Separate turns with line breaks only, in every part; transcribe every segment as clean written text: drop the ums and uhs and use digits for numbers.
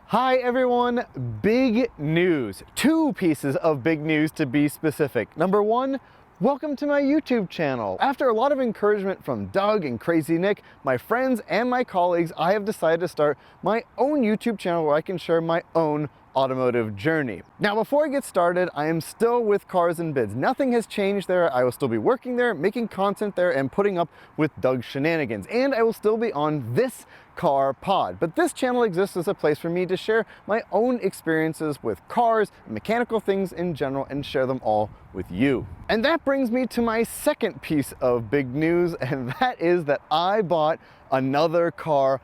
Hi everyone, big news. Two pieces of big news to be specific. Number one, welcome to my YouTube channel. After a lot of encouragement from Doug and Crazy Nick, my friends and my colleagues, I have decided to start my own YouTube channel where I can share my own automotive journey. Now, before I get started, I am still with Cars and Bids. Nothing has changed there. I will still be working there, making content there, and putting up with Doug's shenanigans. And I will still be on this car pod. But this channel exists as a place for me to share my own experiences with cars, mechanical things in general, and share them all with you. And that brings me to my second piece of big news, and that is that I bought another car.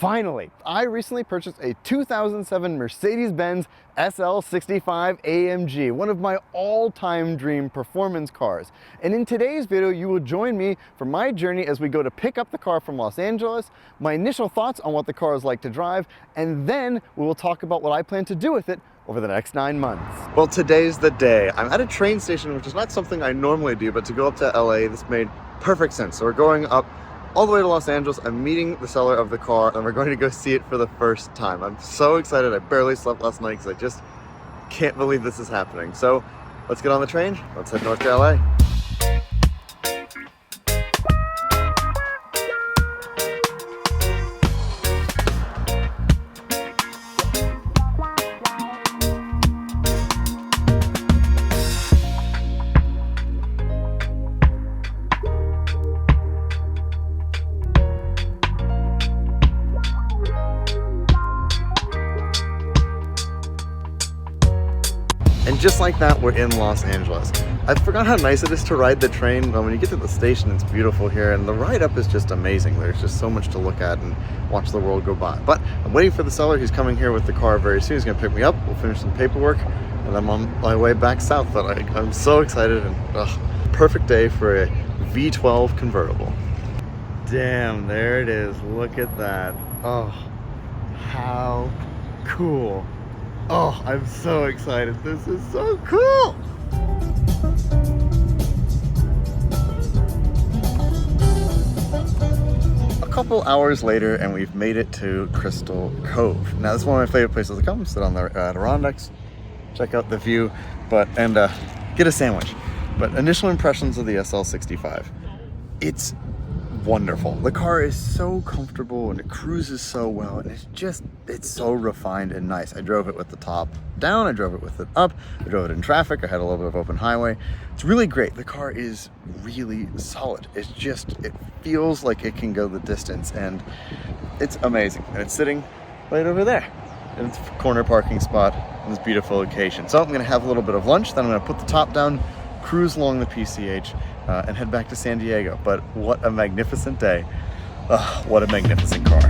Finally, I recently purchased a 2007 Mercedes-Benz SL65 AMG, one of my all-time dream performance cars. And in today's video, you will join me for my journey as we go to pick up the car from Los Angeles, my initial thoughts on what the car is like to drive, and then we will talk about what I plan to do with it over the next 9 months. Well, today's the day. I'm at a train station, which is not something I normally do, but to go up to LA, this made perfect sense. So we're going up all the way to Los Angeles. I'm meeting the seller of the car and we're going to go see it for the first time. I'm so excited. I barely slept last night because I just can't believe this is happening. So let's get on the train. Let's head north to LA. And just like that, we're in Los Angeles. I forgot how nice it is to ride the train, but when you get to the station, it's beautiful here, and the ride up is just amazing. There's just so much to look at and watch the world go by. But I'm waiting for the seller. He's coming here with the car very soon. He's gonna pick me up, we'll finish some paperwork, and I'm on my way back south. But I'm so excited, and perfect day for a V12 convertible. Damn, there it is. Look at that. Oh, how cool. Oh, I'm so excited. This is so cool. A couple hours later and we've made it to Crystal Cove. Now, this is one of my favorite places to come. Sit on the Adirondacks, check out the view, and get a sandwich. But initial impressions of the SL65. It's wonderful. The car is so comfortable and it cruises so well, and it's so refined and nice. I drove it with the top down, I drove it with it up, I drove it in traffic, I had a little bit of open highway. It's really great. The car is really solid. It feels like it can go the distance, and it's amazing. And it's sitting right over there in its corner parking spot in this beautiful location. So I'm gonna have a little bit of lunch, then I'm gonna put the top down, cruise along the PCH, and head back to San Diego. But what a magnificent day. What a magnificent car.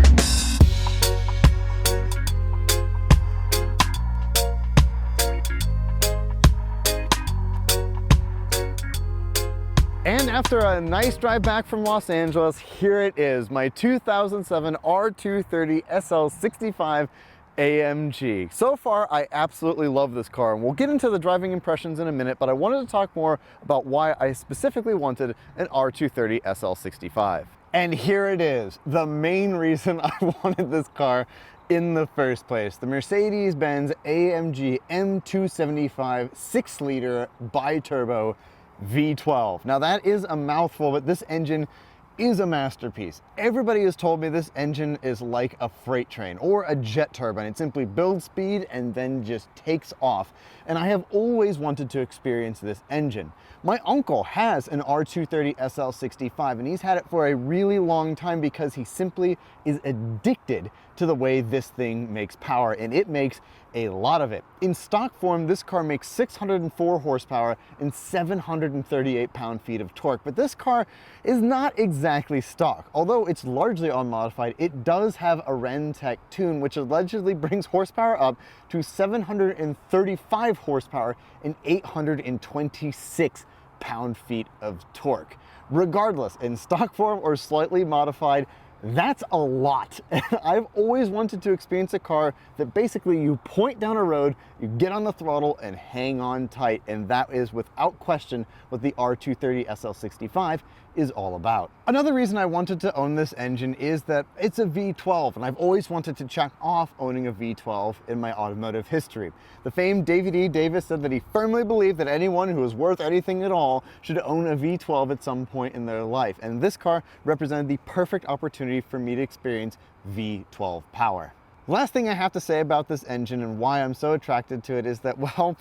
And after a nice drive back from Los Angeles, here it is, my 2007 R230 SL65 AMG. So far, I absolutely love this car, and we'll get into the driving impressions in a minute, but I wanted to talk more about why I specifically wanted an R230 SL65. And here it is, the main reason I wanted this car in the first place. The Mercedes-Benz AMG M275 6-liter bi-turbo V12. Now that is a mouthful, but this engine is a masterpiece. Everybody has told me this engine is like a freight train or a jet turbine. It simply builds speed and then just takes off. And I have always wanted to experience this engine. My uncle has an R230 SL65 and he's had it for a really long time because he simply is addicted to the way this thing makes power, and it makes a lot of it. In stock form, this car makes 604 horsepower and 738 pound-feet of torque, but this car is not exactly stock. Although it's largely unmodified, it does have a Rentec tune, which allegedly brings horsepower up to 735 horsepower and 826 pound-feet of torque. Regardless, in stock form or slightly modified, That's a lot. I've always wanted to experience a car that basically you point down a road, you get on the throttle and hang on tight, and that is without question what the R230 SL65 is all about. Another reason I wanted to own this engine is that it's a V12, and I've always wanted to check off owning a V12 in my automotive history. The famed David E. Davis said that he firmly believed that anyone who was worth anything at all should own a V12 at some point in their life, and this car represented the perfect opportunity for me to experience V12 power. Last thing I have to say about this engine and why I'm so attracted to it is that, well,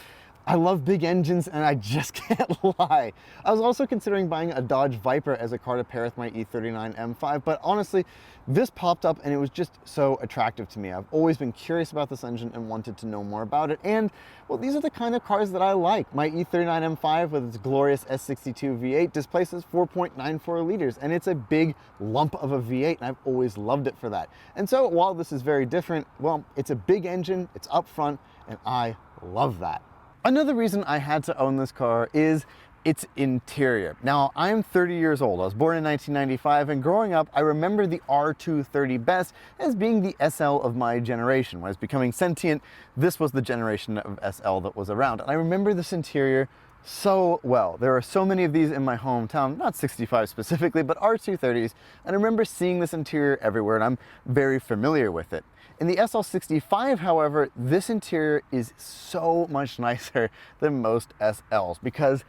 I love big engines and I just can't lie. I was also considering buying a Dodge Viper as a car to pair with my E39 M5, but honestly, this popped up and it was just so attractive to me. I've always been curious about this engine and wanted to know more about it. And well, these are the kind of cars that I like. My E39 M5 with its glorious S62 V8 displaces 4.94 liters, and it's a big lump of a V8, and I've always loved it for that. And so while this is very different, well, it's a big engine, it's up front, and I love that. Another reason I had to own this car is its interior. Now, I'm 30 years old. I was born in 1995, and growing up, I remember the R230 best as being the SL of my generation. When I was becoming sentient, this was the generation of SL that was around. And I remember this interior so well. There are so many of these in my hometown, not 65 specifically, but R230s, and I remember seeing this interior everywhere, and I'm very familiar with it. In the SL65, however, this interior is so much nicer than most SLs because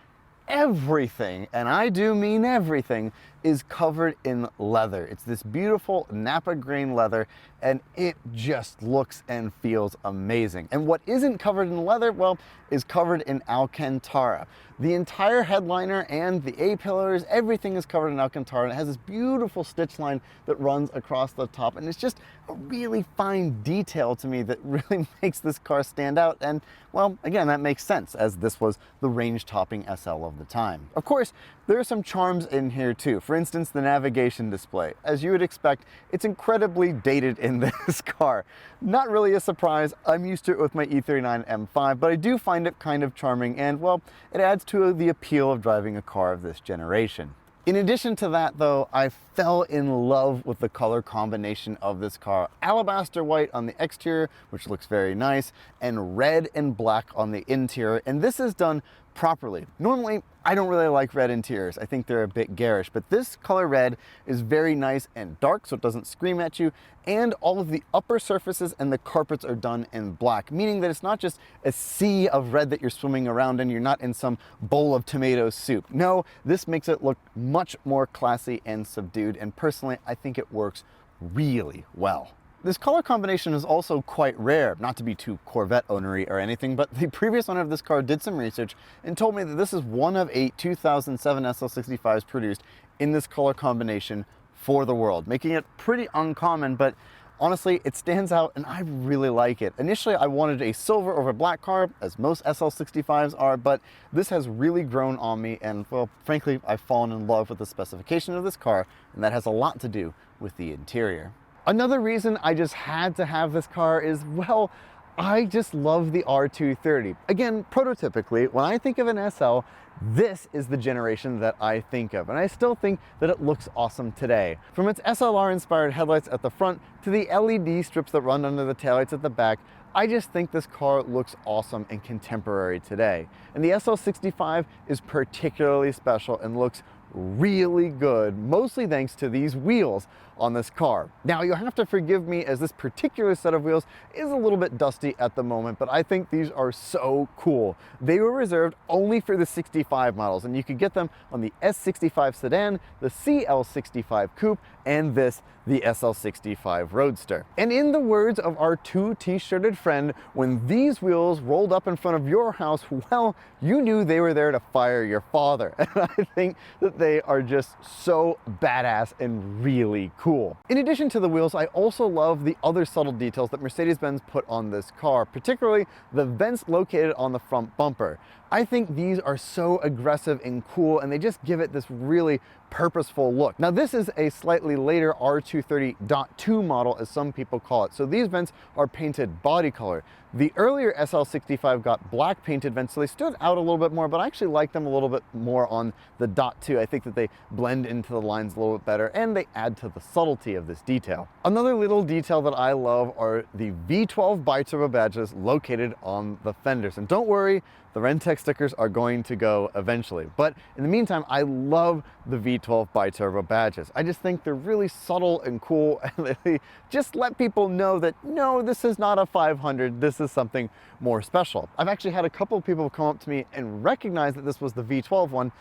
everything, and I do mean everything, is covered in leather. It's this beautiful Napa grain leather, and it just looks and feels amazing. And what isn't covered in leather, well, is covered in Alcantara. The entire headliner and the A-pillars, everything is covered in Alcantara, and it has this beautiful stitch line that runs across the top, and it's just a really fine detail to me that really makes this car stand out. And well, again, that makes sense, as this was the range-topping SL of the time. Of course, there are some charms in here too. For instance, the navigation display. As you would expect, it's incredibly dated in this car. Not really a surprise. I'm used to it with my E39 M5, but I do find it kind of charming, and well, it adds to the appeal of driving a car of this generation. In addition to that though, I fell in love with the color combination of this car. Alabaster white on the exterior, which looks very nice, and red and black on the interior, and this is done properly. Normally, I don't really like red interiors. I think they're a bit garish, but this color red is very nice and dark, so it doesn't scream at you, and all of the upper surfaces and the carpets are done in black, meaning that it's not just a sea of red that you're swimming around in. You're not in some bowl of tomato soup. No, this makes it look much more classy and subdued, and personally, I think it works really well. This color combination is also quite rare, not to be too Corvette ownery or anything, but the previous owner of this car did some research and told me that this is one of 8 2007 SL65s produced in this color combination for the world, making it pretty uncommon, but honestly, it stands out and I really like it. Initially, I wanted a silver over black car, as most SL65s are, but this has really grown on me, and well, frankly, I've fallen in love with the specification of this car, and that has a lot to do with the interior. Another reason I just had to have this car is, well, I just love the R230. Again, prototypically, when I think of an SL, this is the generation that I think of, and I still think that it looks awesome today. From its SLR-inspired headlights at the front to the LED strips that run under the taillights at the back, I just think this car looks awesome and contemporary today. And the SL65 is particularly special and looks really good, mostly thanks to these wheels on this car. Now, you'll have to forgive me, as this particular set of wheels is a little bit dusty at the moment, but I think these are so cool. They were reserved only for the 65 models, and you could get them on the S65 sedan, the CL65 coupe, and the SL65 Roadster. And in the words of our 2 t-shirted friend, when these wheels rolled up in front of your house, well, you knew they were there to fire your father. And I think that they are just so badass and really cool. In addition to the wheels, I also love the other subtle details that Mercedes-Benz put on this car, particularly the vents located on the front bumper. I think these are so aggressive and cool, and they just give it this really purposeful look. Now, this is a slightly later R2 R230.2 model, as some people call it. So these vents are painted body color. The earlier SL65 got black painted vents, so they stood out a little bit more, but I actually like them a little bit more on the .2. I think that they blend into the lines a little bit better, and they add to the subtlety of this detail. Another little detail that I love are the V12 biturbo badges located on the fenders. And don't worry, the Rentec stickers are going to go eventually. But in the meantime, I love the V12 biturbo badges. I just think they're really subtle and cool, and they just let people know that, no, this is not a 500, this is something more special. I've actually had a couple of people come up to me and recognize that this was the V12 one,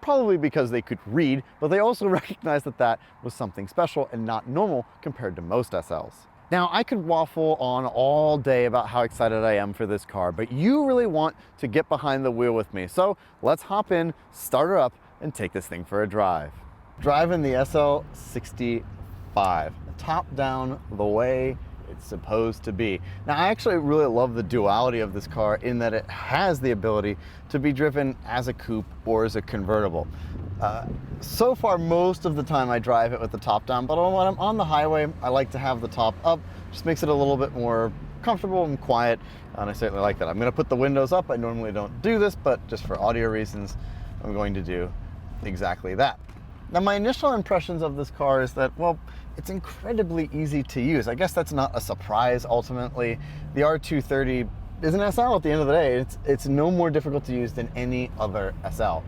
probably because they could read, but they also recognized that that was something special and not normal compared to most SLs. Now, I could waffle on all day about how excited I am for this car, but you really want to get behind the wheel with me. So let's hop in, start her up, and take this thing for a drive. Driving the SL65, top down the way it's supposed to be. Now, I actually really love the duality of this car in that it has the ability to be driven as a coupe or as a convertible. So far, most of the time I drive it with the top down, but when I'm on the highway, I like to have the top up. Just makes it a little bit more comfortable and quiet, and I certainly like that. I'm gonna put the windows up. I normally don't do this, but just for audio reasons, I'm going to do exactly that. Now, my initial impressions of this car is that, well, it's incredibly easy to use. I guess that's not a surprise, ultimately. The R230 is an SL at the end of the day. It's no more difficult to use than any other SL.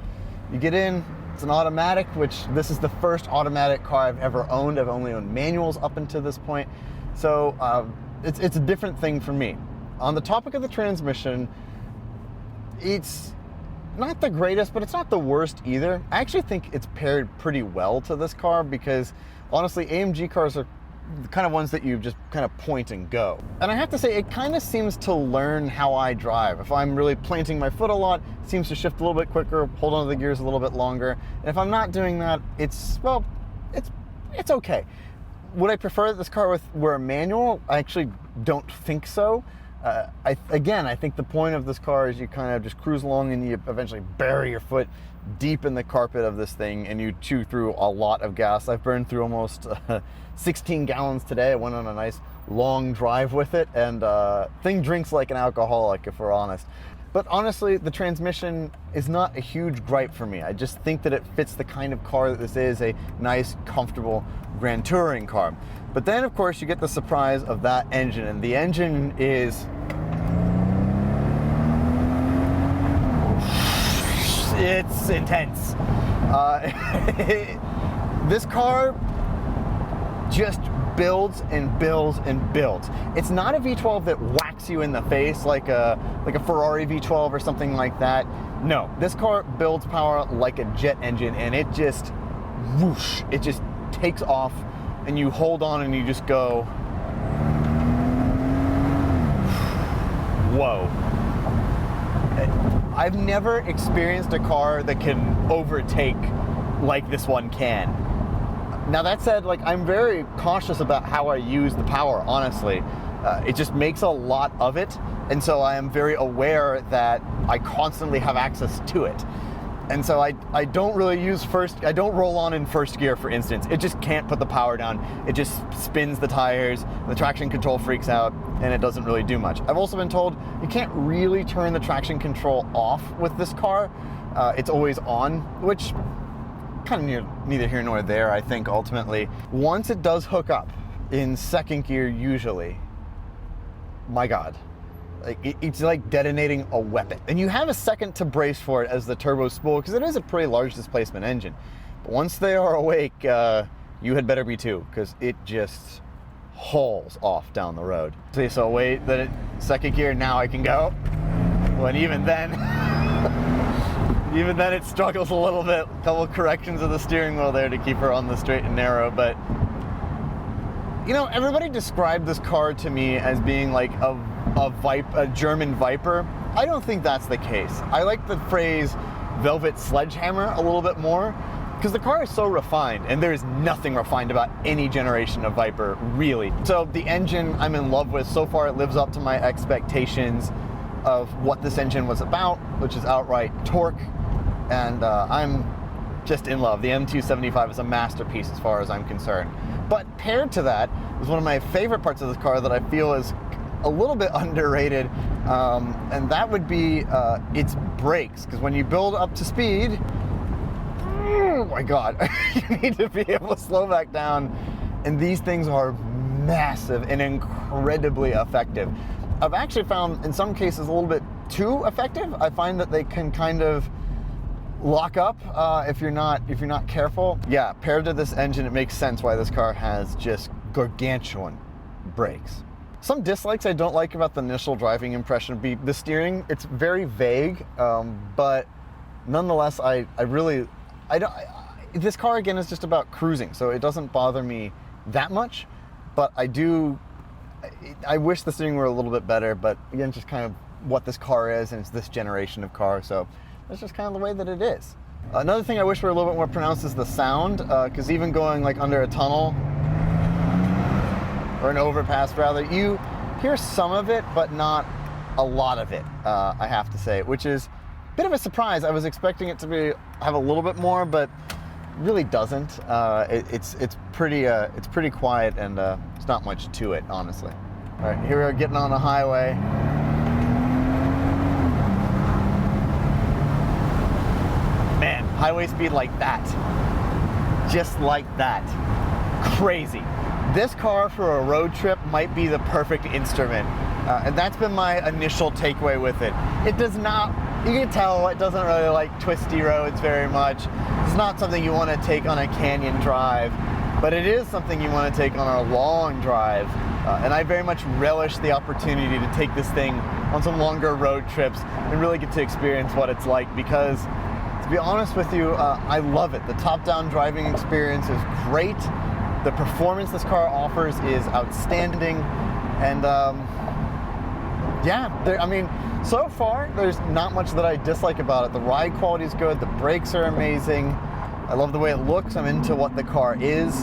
You get in, it's an automatic, which this is the first automatic car I've ever owned. I've only owned manuals up until this point. So it's a different thing for me. On the topic of the transmission, it's not the greatest, but it's not the worst either. I actually think it's paired pretty well to this car because honestly, AMG cars are the kind of ones that you just kind of point and go. And I have to say, it kind of seems to learn how I drive. If I'm really planting my foot a lot, it seems to shift a little bit quicker, hold on to the gears a little bit longer. And if I'm not doing that, it's okay. Would I prefer that this car were a manual? I actually don't think so. I think the point of this car is you kind of just cruise along and you eventually bury your foot deep in the carpet of this thing and you chew through a lot of gas. I've burned through almost 16 gallons today. I went on a nice long drive with it, and thing drinks like an alcoholic, if we're honest. But honestly, the transmission is not a huge gripe for me. I just think that it fits the kind of car that this is, a nice, comfortable Grand Touring car. But then, of course, you get the surprise of that engine, and the engine is... it's intense. This car just builds and builds and builds. It's not a V12 that whacks you in the face like a Ferrari V12 or something like that. No, this car builds power like a jet engine, and it just whoosh, it just takes off, and you hold on and you just go, whoa. I've never experienced a car that can overtake like this one can. Now, that said, I'm very cautious about how I use the power, honestly. It just makes a lot of it, and so I am very aware that I constantly have access to it. And so I don't really use I don't roll on in first gear, for instance. It just can't put the power down. It just spins the tires, the traction control freaks out, and it doesn't really do much. I've also been told you can't really turn the traction control off with this car. It's always on, which kind of neither here nor there, I think, ultimately. Once it does hook up in second gear, usually, my God, it's like detonating a weapon. And you have a second to brace for it as the turbo spool, because it is a pretty large displacement engine. But once they are awake, you had better be too, because it just hauls off down the road. So wait, second gear, now I can go. Well, and even then, even then it struggles a little bit. A couple of corrections of the steering wheel there to keep her on the straight and narrow. But, you know, everybody described this car to me as being like a German Viper. I don't think that's the case. I like the phrase velvet sledgehammer a little bit more, because the car is so refined, and there's nothing refined about any generation of Viper, really. So the engine I'm in love with. So far, it lives up to my expectations of what this engine was about, which is outright torque. And I'm just in love. The M275 is a masterpiece as far as I'm concerned. But paired to that is one of my favorite parts of this car that I feel is a little bit underrated, and that would be its brakes. Because when you build up to speed, oh my God, you need to be able to slow back down. And these things are massive and incredibly effective. I've actually found in some cases a little bit too effective. I find that they can kind of lock up if you're not careful. Yeah, paired to this engine, it makes sense why this car has just gargantuan brakes. Some dislikes I don't like about the initial driving impression would be the steering. It's very vague, but nonetheless, this car again is just about cruising, so it doesn't bother me that much. But I wish the steering were a little bit better. But again, just kind of what this car is, and it's this generation of car, so that's just kind of the way that it is. Another thing I wish were a little bit more pronounced is the sound, because even going like under a tunnel or an overpass rather, you hear some of it, but not a lot of it, I have to say, which is a bit of a surprise. I was expecting it to have a little bit more, but really doesn't. It's pretty quiet, and there's not much to it, honestly. All right, here we're getting on a highway. Man, highway speed like that. Just like that. Crazy. This car for a road trip might be the perfect instrument. And that's been my initial takeaway with it. It does not, you can tell it doesn't really like twisty roads very much. It's not something you want to take on a canyon drive, but it is something you want to take on a long drive. And I very much relish the opportunity to take this thing on some longer road trips and really get to experience what it's like, because to be honest with you, I love it. The top-down driving experience is great. The performance this car offers is outstanding. And yeah, I mean, so far, there's not much that I dislike about it. The ride quality is good. The brakes are amazing. I love the way it looks. I'm into what the car is.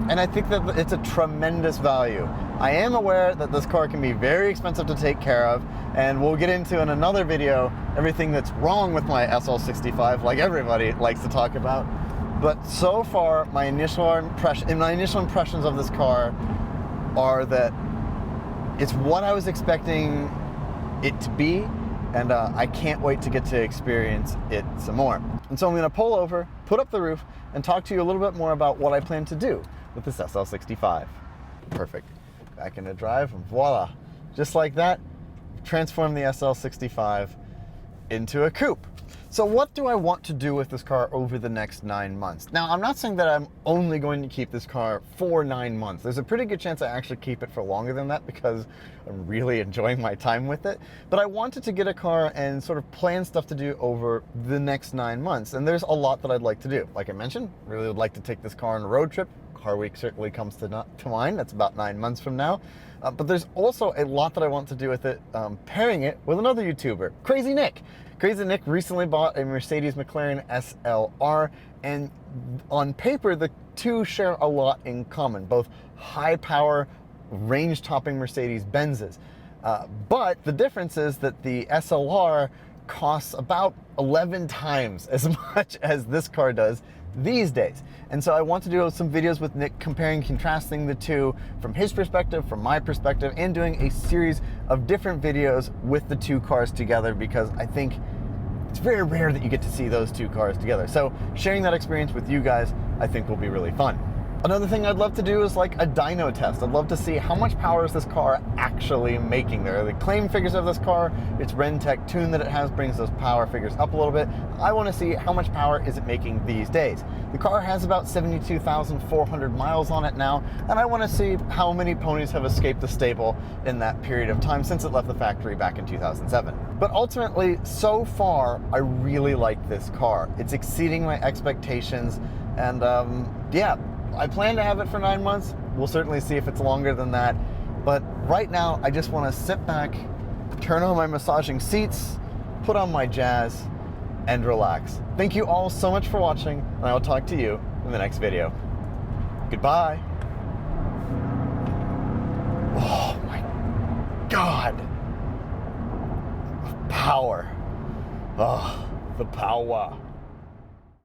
And I think that it's a tremendous value. I am aware that this car can be very expensive to take care of, and we'll get into in another video everything that's wrong with my SL65, like everybody likes to talk about. But so far, my initial impressions of this car are that it's what I was expecting it to be, and I can't wait to get to experience it some more. And so I'm gonna pull over, put up the roof, and talk to you a little bit more about what I plan to do with this SL65. Perfect. Back into drive, and voila. Just like that, transform the SL65 into a coupe. So what do I want to do with this car over the next 9 months? Now, I'm not saying that I'm only going to keep this car for 9 months. There's a pretty good chance I actually keep it for longer than that, because I'm really enjoying my time with it. But I wanted to get a car and sort of plan stuff to do over the next 9 months. And there's a lot that I'd like to do. Like I mentioned, really would like to take this car on a road trip. Car Week certainly comes to mind. That's about 9 months from now. But there's also a lot that I want to do with it, pairing it with another YouTuber, Crazy Nick. Crazy Nick recently bought a Mercedes McLaren SLR, and on paper, the two share a lot in common, both high power, range-topping Mercedes-Benzes. But the difference is that the SLR costs about 11 times as much as this car does these days. And so I want to do some videos with Nick comparing and contrasting the two from his perspective, from my perspective, and doing a series of different videos with the two cars together, because I think it's very rare that you get to see those two cars together. So sharing that experience with you guys, I think will be really fun. Another thing I'd love to do is like a dyno test. I'd love to see how much power is this car actually making. There are the claim figures of this car. Its Rentec tune that it has brings those power figures up a little bit. I want to see how much power is it making these days. The car has about 72,400 miles on it now, and I want to see how many ponies have escaped the stable in that period of time since it left the factory back in 2007. But ultimately, so far, I really like this car. It's exceeding my expectations, and yeah, I plan to have it for 9 months. We'll certainly see if it's longer than that. But right now, I just want to sit back, turn on my massaging seats, put on my jazz, and relax. Thank you all so much for watching, and I will talk to you in the next video. Goodbye. Oh my God. Power. Oh, the power.